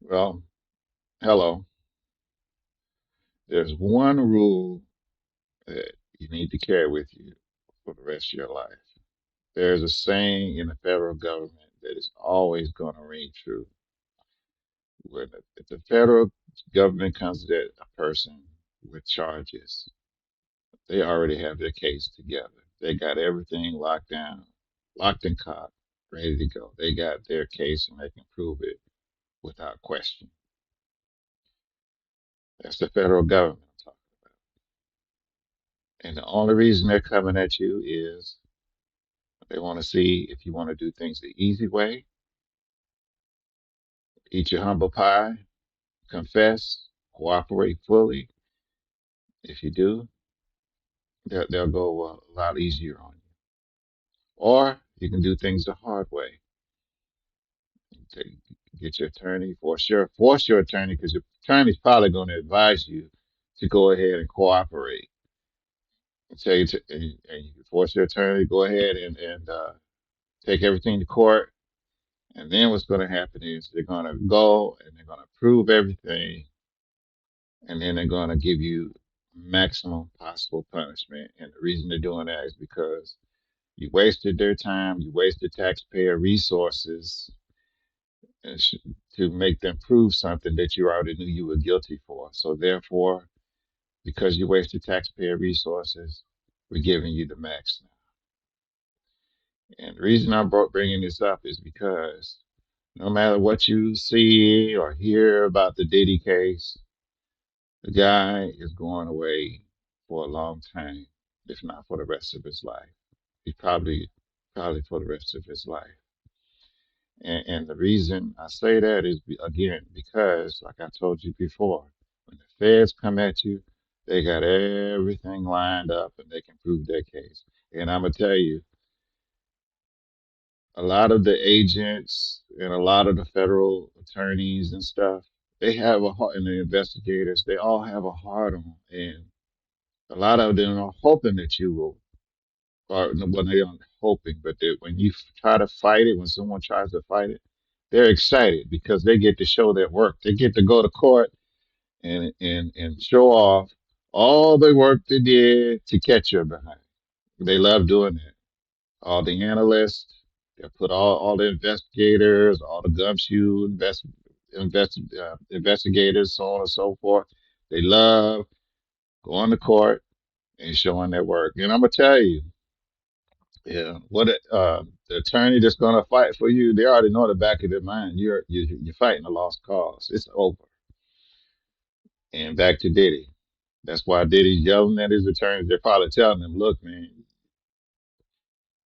Well, hello. There's one rule that you need to carry with you for the rest of your life. There's a saying in the federal government that is always going to ring true. If the federal government comes at a person with charges, they already have their case together. They got everything locked down, locked and caught, ready to go. They got their case and they can prove it without question. That's the federal government. And the only reason they're coming at you is they want to see if you want to do things the easy way, eat your humble pie, confess, cooperate fully. If you do, they'll go a lot easier on you. Or you can do things the hard way. Take, get your attorney, force your attorney, because your attorney's probably going to advise you to go ahead and cooperate. And tell you to, and you can force your attorney to go ahead and take everything to court. And then what's going to happen is they're going to go and they're going to prove everything, and then they're going to give you maximum possible punishment. And the reason they're doing that is because you wasted their time, you wasted taxpayer resources and to make them prove something that you already knew you were guilty for. So therefore, because you wasted taxpayer resources, we're giving you the max now. And the reason I'm bringing this up is because no matter what you see or hear about the Diddy case, the guy is going away for a long time, if not for the rest of his life. He probably for the rest of his life. And the reason I say that is again because, like I told you before, when the feds come at you, they got everything lined up and they can prove their case. And I'm gonna tell you, a lot of the agents and a lot of the federal attorneys and stuff, they have a heart, and the investigators, they all have a heart on, and a lot of them are hoping that you will, or well, they aren't hoping, but when you try to fight it, when someone tries to fight it, they're excited because they get to show their work. They get to go to court and show off all the work they did to catch your behind. They love doing that. All the analysts, they put all the investigators, all the gumshoe investigators, so on and so forth. They love going to court and showing their work. And I'm gonna tell you, yeah, the attorney that's gonna fight for you, they already know in the back of their mind you're fighting a lost cause. It's over. And back to Diddy. That's why Diddy's yelling at his attorneys. They're probably telling him, "Look, man,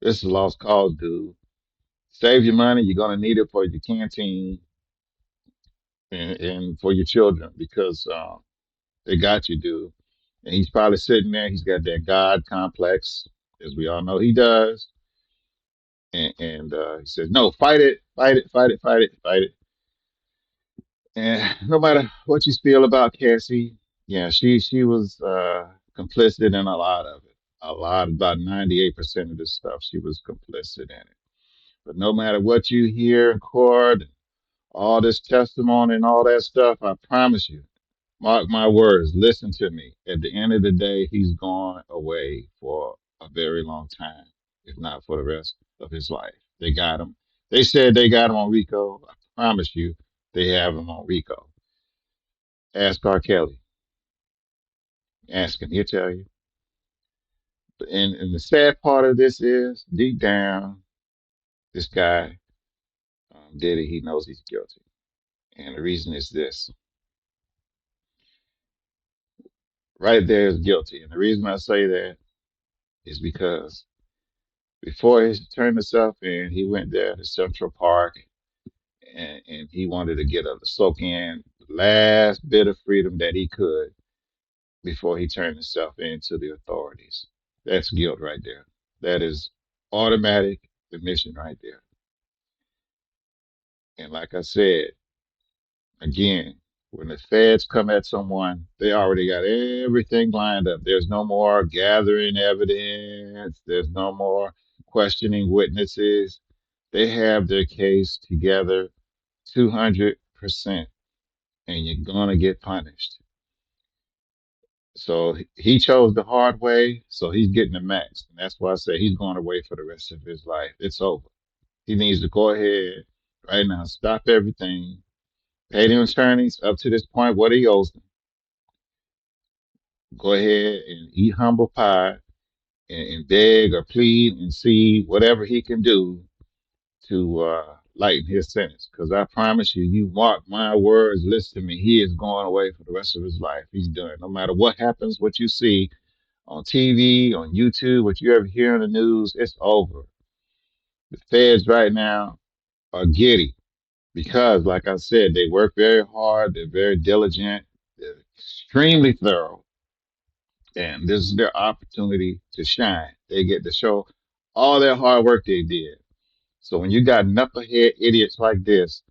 this is a lost cause, dude. Save your money. You're gonna need it for your canteen and for your children because they got you, dude." And he's probably sitting there. He's got that God complex, as we all know he does. And he says, "No, fight it, fight it, fight it, fight it, fight it." And no matter what you feel about Cassie, yeah, she was complicit in a lot of it. A lot, about 98% of this stuff, she was complicit in it. But no matter what you hear in court, all this testimony and all that stuff, I promise you, mark my words, listen to me. At the end of the day, he's gone away for a very long time, if not for the rest of his life. They got him. They said they got him on Rico. I promise you, they have him on Rico. Ask R. Kelly. Ask him. He'll tell you. And the sad part of this is, deep down, this guy, Diddy, he knows he's guilty. And the reason is this. Right there is guilty. And the reason I say that is because before he turned himself in, he went there to Central Park and he wanted to get a soak in the last bit of freedom that he could before he turned himself in to the authorities. That's guilt right there. That is automatic admission right there. And like I said, again, when the feds come at someone, they already got everything lined up. There's no more gathering evidence. There's no more questioning witnesses. They have their case together 200%. and you're gonna get punished. So he chose the hard way, so he's getting the max. And that's why I say he's going away for the rest of his life. It's over. He needs to go ahead right now, stop everything, pay the attorneys up to this point what he owes them. Go ahead and eat humble pie and beg or plead and see whatever he can do to lighten his sentence. Because I promise you, you mark my words, listen to me, he is going away for the rest of his life. He's done. No matter what happens, what you see on TV, on YouTube, what you ever hear in the news, it's over. The feds right now are giddy because, like I said, they work very hard, they're very diligent, they're extremely thorough, and this is their opportunity to shine. They get to show all their hard work they did. So when you got knucklehead idiots like this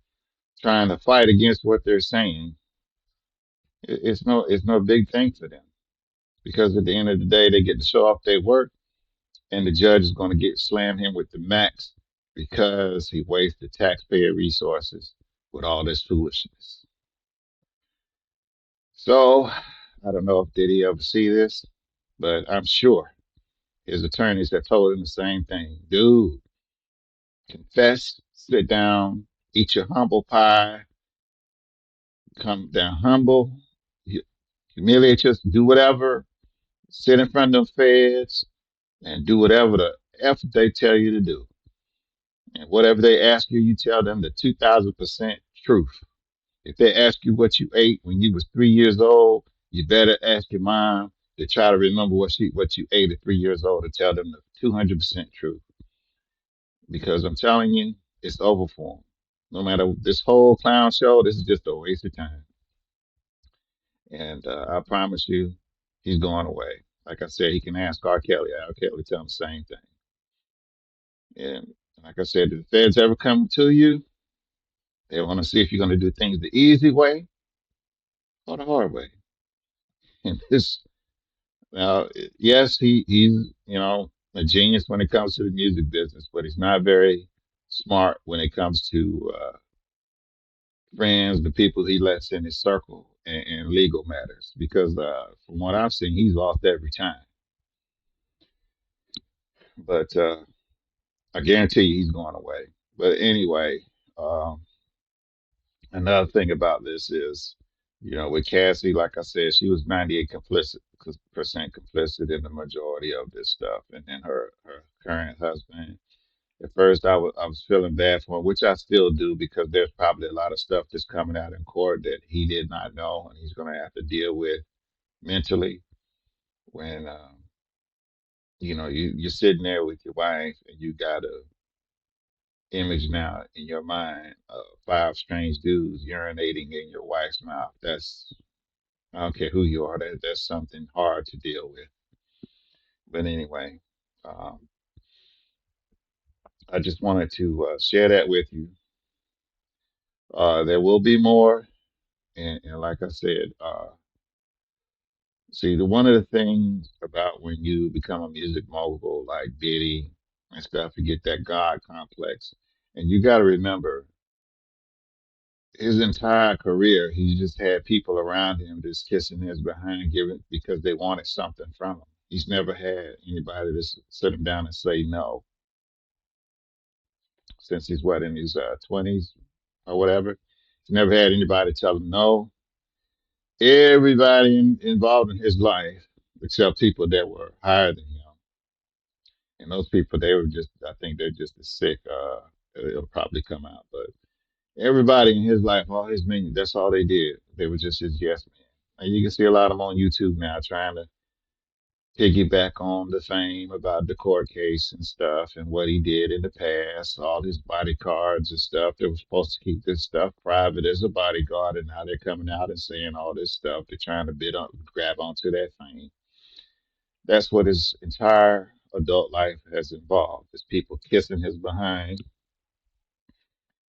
trying to fight against what they're saying, it's no big thing for them because at the end of the day, they get to show off their work, and the judge is going to get slam him with the max because he wasted taxpayer resources with all this foolishness. So I don't know if Diddy ever see this, but I'm sure his attorneys have told him the same thing. Dude, confess, sit down, eat your humble pie, come down humble, humiliate us, do whatever, sit in front of them feds, and do whatever the F they tell you to do. And whatever they ask you, you tell them the 2000% truth. If they ask you what you ate when you was 3 years old, you better ask your mom to try to remember what you ate at 3 years old to tell them the 200% truth. Because I'm telling you, it's over for them. No matter this whole clown show, this is just a waste of time. And I promise you, he's going away. Like I said, he can ask R. Kelly. R. Kelly tell him the same thing. And like I said, if the feds ever come to you, they want to see if you're going to do things the easy way or the hard way. And this, now, yes, he's a genius when it comes to the music business, but he's not very smart when it comes to friends, the people he lets in his circle, and legal matters. Because from what I've seen, he's lost every time. But I guarantee you, he's going away. But anyway, um, another thing about this is, with Cassie, like I said, she was 98 percent complicit in the majority of this stuff, and then her current husband. At first, I was feeling bad for him, which I still do because there's probably a lot of stuff that's coming out in court that he did not know, and he's going to have to deal with mentally when you're sitting there with your wife and you got a image now in your mind of five strange dudes urinating in your wife's mouth. I don't care who you are, that's something hard to deal with. But anyway, um, I just wanted to share that with you. There will be more, and like I said, see, one of the things about when you become a music mogul like Diddy and stuff, you get that God complex, and you got to remember his entire career, he just had people around him just kissing his behind, giving because they wanted something from him. He's never had anybody to sit him down and say no since he's what in his 20s or whatever. He's never had anybody tell him no. Everybody involved in his life, except people that were higher than him, and those people they were just, I think they're just as sick. It'll probably come out, but everybody in his life, all his minions, that's all they did. They were just his yes men. And you can see a lot of them on YouTube now trying to piggyback on the fame about the court case and stuff and what he did in the past, all his bodyguards and stuff. They were supposed to keep this stuff private as a bodyguard, and now they're coming out and saying all this stuff. They're trying to grab onto that fame. That's what his entire adult life has involved, is people kissing his behind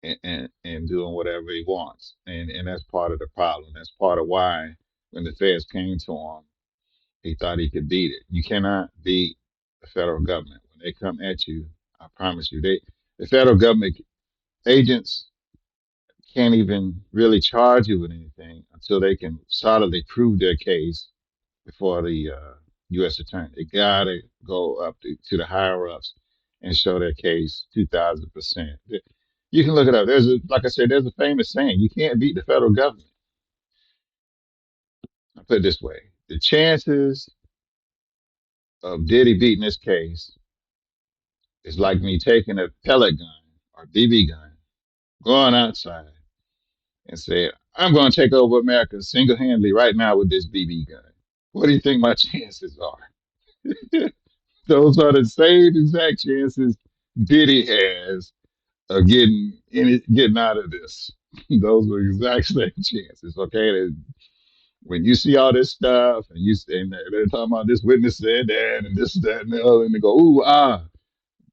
and doing whatever he wants. And that's part of the problem. That's part of why when the feds came to him, he thought he could beat it. You cannot beat the federal government. When they come at you, I promise you, the federal government agents can't even really charge you with anything until they can solidly prove their case before the U.S. attorney. They gotta go up to the higher ups and show their case 2,000%. You can look it up. Like I said, there's a famous saying: you can't beat the federal government. I put it this way: the chances of Diddy beating this case is like me taking a pellet gun or BB gun, going outside and saying, "I'm going to take over America single-handedly right now with this BB gun." What do you think my chances are? Those are the same exact chances Diddy has of getting out of this. Those are exact same chances. Okay, when you see all this stuff and they're talking about this witness said that and this that and the other, and they go ooh ah,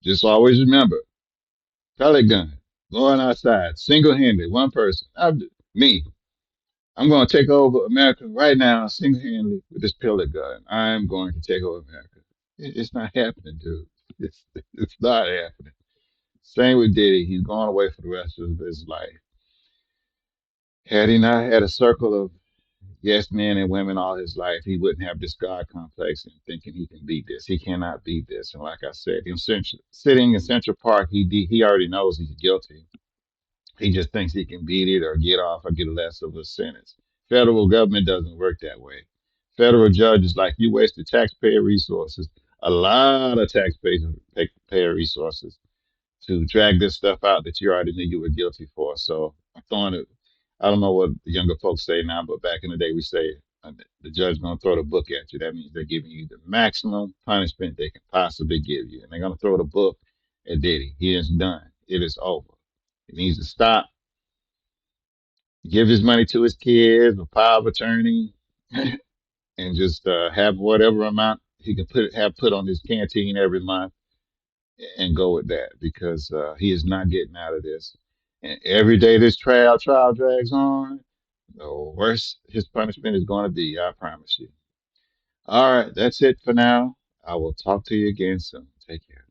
just always remember pellet gun going outside single-handed, one person. Me. I'm going to take over America right now, single-handedly with this pellet gun. I'm going to take over America. It's not happening, dude. It's not happening. Same with Diddy. He's going away for the rest of his life. Had he not had a circle of yes men and women all his life, he wouldn't have this God complex and thinking he can beat this. He cannot beat this. And like I said, sitting in Central Park, he already knows he's guilty. He just thinks he can beat it or get off or get less of a sentence. Federal government doesn't work that way. Federal judges, like you wasted taxpayer resources, a lot of taxpayer resources to drag this stuff out that you already knew you were guilty for. So I'm throwing it. I don't know what the younger folks say now, but back in the day, we say the judge's going to throw the book at you. That means they're giving you the maximum punishment they can possibly give you. And they're going to throw the book at Diddy. He is done. It is over. It needs to stop. Give his money to his kids, a power of attorney, and just have whatever amount he can have put on his canteen every month and go with that because he is not getting out of this. And every day this trial drags on, the worse his punishment is going to be. I promise you. All right, that's it for now. I will talk to you again soon. Take care.